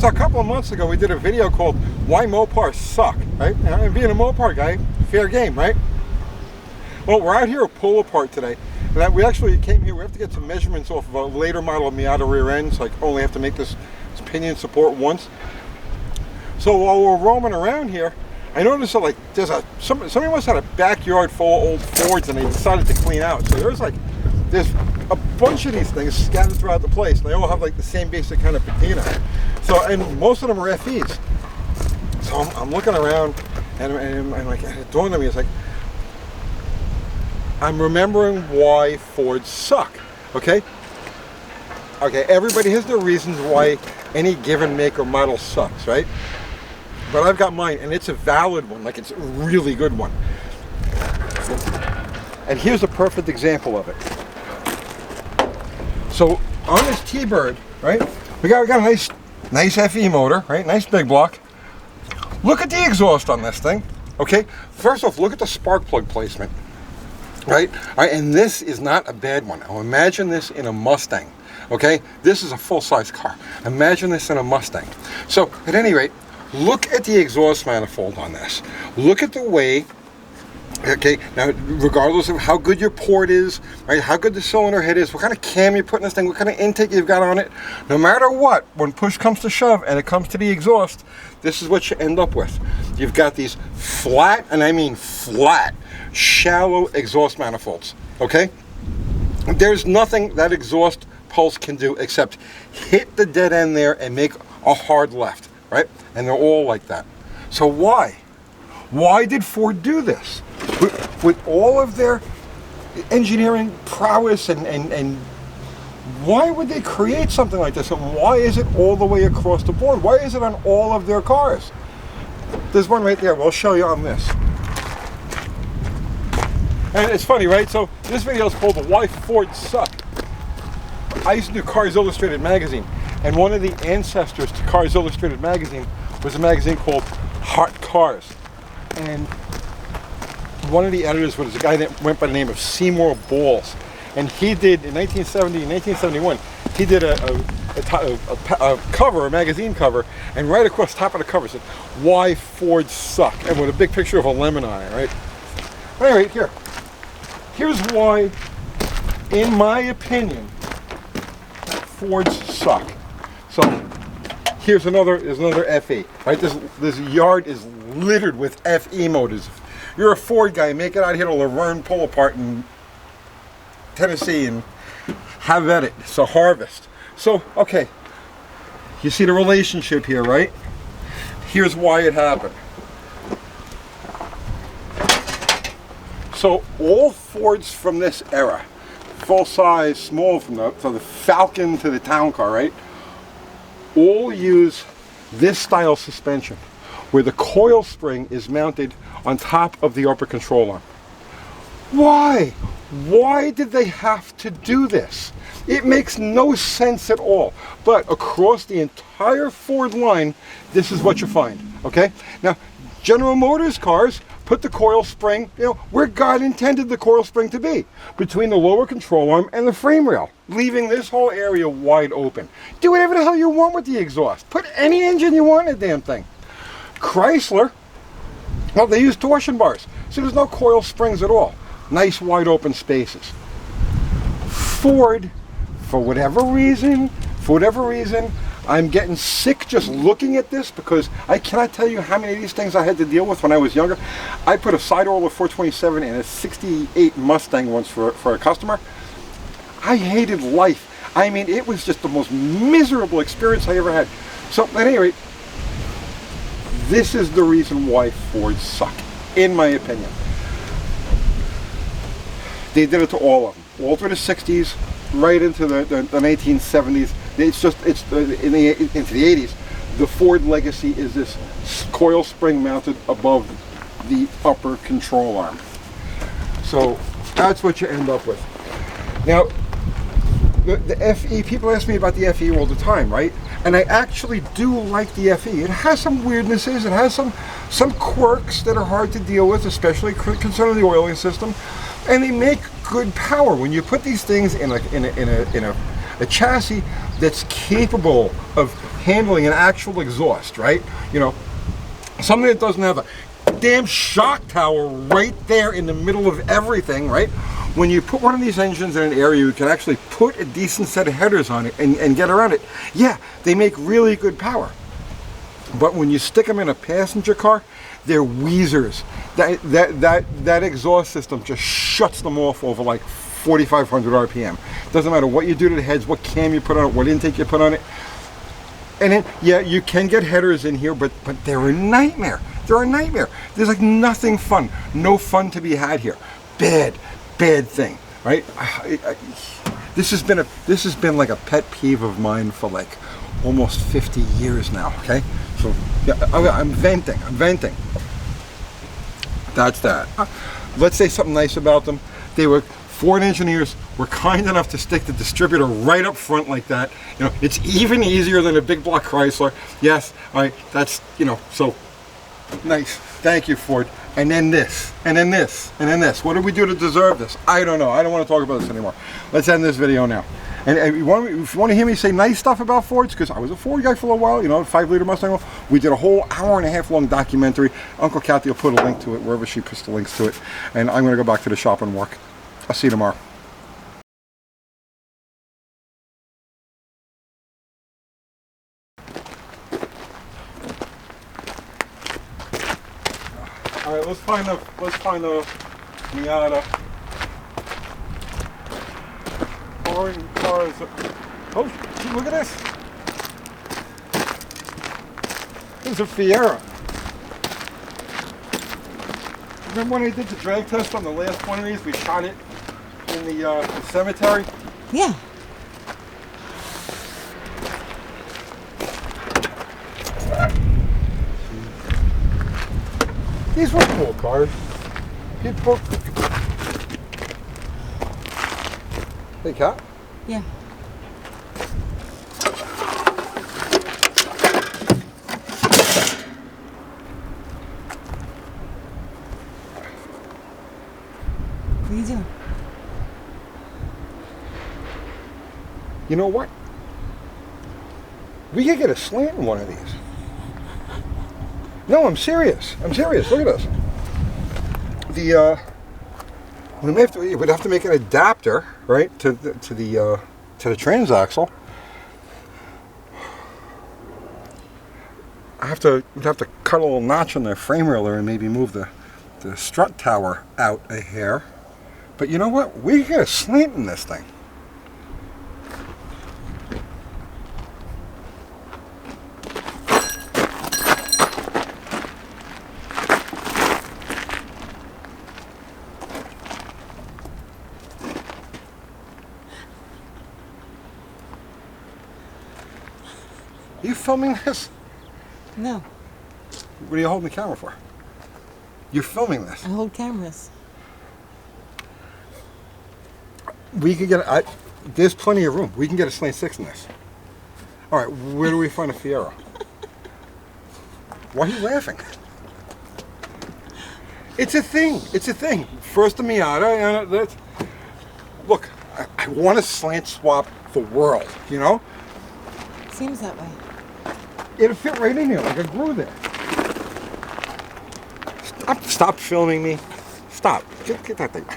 So a couple of months ago, we did a video called "Why Mopars Suck," right? And being a Mopar guy, fair game, right? Well, we're out here at Pull Apart today. And we actually came here. We have to get some measurements off of a later model of Miata rear end, so I only have to make this pinion support once. So while we're roaming around here, I noticed that like somebody must have had a backyard full of old Fords, and they decided to clean out. So there's a bunch of these things scattered throughout the place, and they all have like the same basic kind of patina. So, and most of them are FEs. So I'm looking around, and like it dawned on me, it's like I'm remembering why Fords suck. Okay, everybody has their reasons why any given make or model sucks, right? But I've got mine, and it's a valid one, like it's a really good one. And here's a perfect example of it. So on this T-Bird, right, we got a nice FE motor, right, nice big block. Look at the exhaust on this thing, okay? First off, look at the spark plug placement, right? All right, and this is not a bad one. Now imagine this in a Mustang, okay? This is a full-size car. Imagine this in a Mustang. So at any rate, look at the exhaust manifold on this. Look at the way, okay, now regardless of how good your port is, right, how good the cylinder head is, what kind of cam you put in this thing, what kind of intake you've got on it, no matter what, when push comes to shove and it comes to the exhaust, this is what you end up with. You've got these flat, and I mean flat, shallow exhaust manifolds, okay? There's nothing that exhaust pulse can do except hit the dead end there and make a hard left, right? And they're all like that. So why? Why did Ford do this? With all of their engineering prowess and why would they create something like this? And why is it all the way across the board? Why is it on all of their cars? There's one right there. We'll show you on this. And it's funny, right? So this video is called "Why Ford Suck." I used to do Cars Illustrated magazine, and one of the ancestors to Cars Illustrated magazine was a magazine called Hot Cars. And one of the editors was a guy that went by the name of Seymour Balls. And he did, in 1970 and 1971, he did a cover, a magazine cover, and right across the top of the cover said, "Why Ford Suck," and with a big picture of a lemon on it, right? Anyway, here's why, in my opinion, Fords suck. So here's another FE, right? This yard is littered with FE motors. If you're a Ford guy, make it out here to Laverne Pull Apart in Tennessee and have at it. It's a harvest. So, okay, you see the relationship here, right? Here's why it happened. So all Fords from this era, full size, small, from the Falcon to the town car, right, all use this style suspension where the coil spring is mounted on top of the upper control arm. Why? Why did they have to do this? It makes no sense at all. But across the entire Ford line, this is what you find, okay? Now, General Motors cars put the coil spring, where God intended the coil spring to be, between the lower control arm and the frame rail, leaving this whole area wide open. Do whatever the hell you want with the exhaust. Put any engine you want in the damn thing. Chrysler, well, they use torsion bars, so there's no coil springs at all. Nice wide open spaces. Ford, for whatever reason, I'm getting sick just looking at this, because I cannot tell you how many of these things I had to deal with when I was younger. I put a side oiler 427 in a 68 Mustang once for a customer. I hated life. I mean, it was just the most miserable experience I ever had. So at any rate, this is the reason why Fords suck, in my opinion. They did it to all of them, all through the 60s, right into the 1970s. Into the 80s. The Ford legacy is this coil spring mounted above the upper control arm. So that's what you end up with. Now, the FE, people ask me about the FE all the time, right? And I actually do like the FE. It has some weirdnesses. It has some quirks that are hard to deal with, especially concerning the oiling system. And they make good power. When you put these things in a chassis that's capable of handling an actual exhaust, right? You know, something that doesn't have a damn shock tower right there in the middle of everything, right? When you put one of these engines in an area, you can actually put a decent set of headers on it and get around it. Yeah, they make really good power. But when you stick them in a passenger car, they're wheezers. That exhaust system just shuts them off over like 4,500 RPM. Doesn't matter what you do to the heads, what cam you put on it, what intake you put on it. And then, yeah, you can get headers in here, but they're a nightmare. They're a nightmare. There's like nothing fun. No fun to be had here. Bad thing, right? This has been like a pet peeve of mine for like almost 50 years now, okay? So, yeah, I'm venting. That's that. Let's say something nice about them. Ford engineers were kind enough to stick the distributor right up front like that. You know, it's even easier than a big block Chrysler. Yes, all right, that's, you know, so nice. Thank you, Ford. And then this, and then this, and then this. What did we do to deserve this? I don't know. I don't want to talk about this anymore. Let's end this video now. And if you want to hear me say nice stuff about Fords, because I was a Ford guy for a while, you know, 5-liter Mustang. We did a whole hour-and-a-half long documentary. Uncle Kathy will put a link to it wherever she puts the links to it. And I'm going to go back to the shop and work. I'll see you tomorrow. All right, let's find the Miata. Cars. Oh, look at this. This is a Fiera. Remember when I did the drag test on the last one of these? We shot it in the cemetery. Yeah. These were cool cars. People. Hey, Kat. Yeah. What are you doing? You know what? We could get a slant in one of these. No, I'm serious. Look at this. We'd have to make an adapter, right, to the transaxle. We'd have to cut a little notch on the frame railer and maybe move the strut tower out a hair. But you know what? We could get a slant in this thing. Are you filming this? No. What are you holding the camera for? You're filming this. I hold cameras. We could get there's plenty of room. We can get a Slant 6 in this. All right, where do we find a Fiera? Why are you laughing? It's a thing. First the Miata, and that's. Look, I want to slant swap the world, you know? Seems that way. It'll fit right in here like I grew there. Stop filming me. Stop. Get that thing back.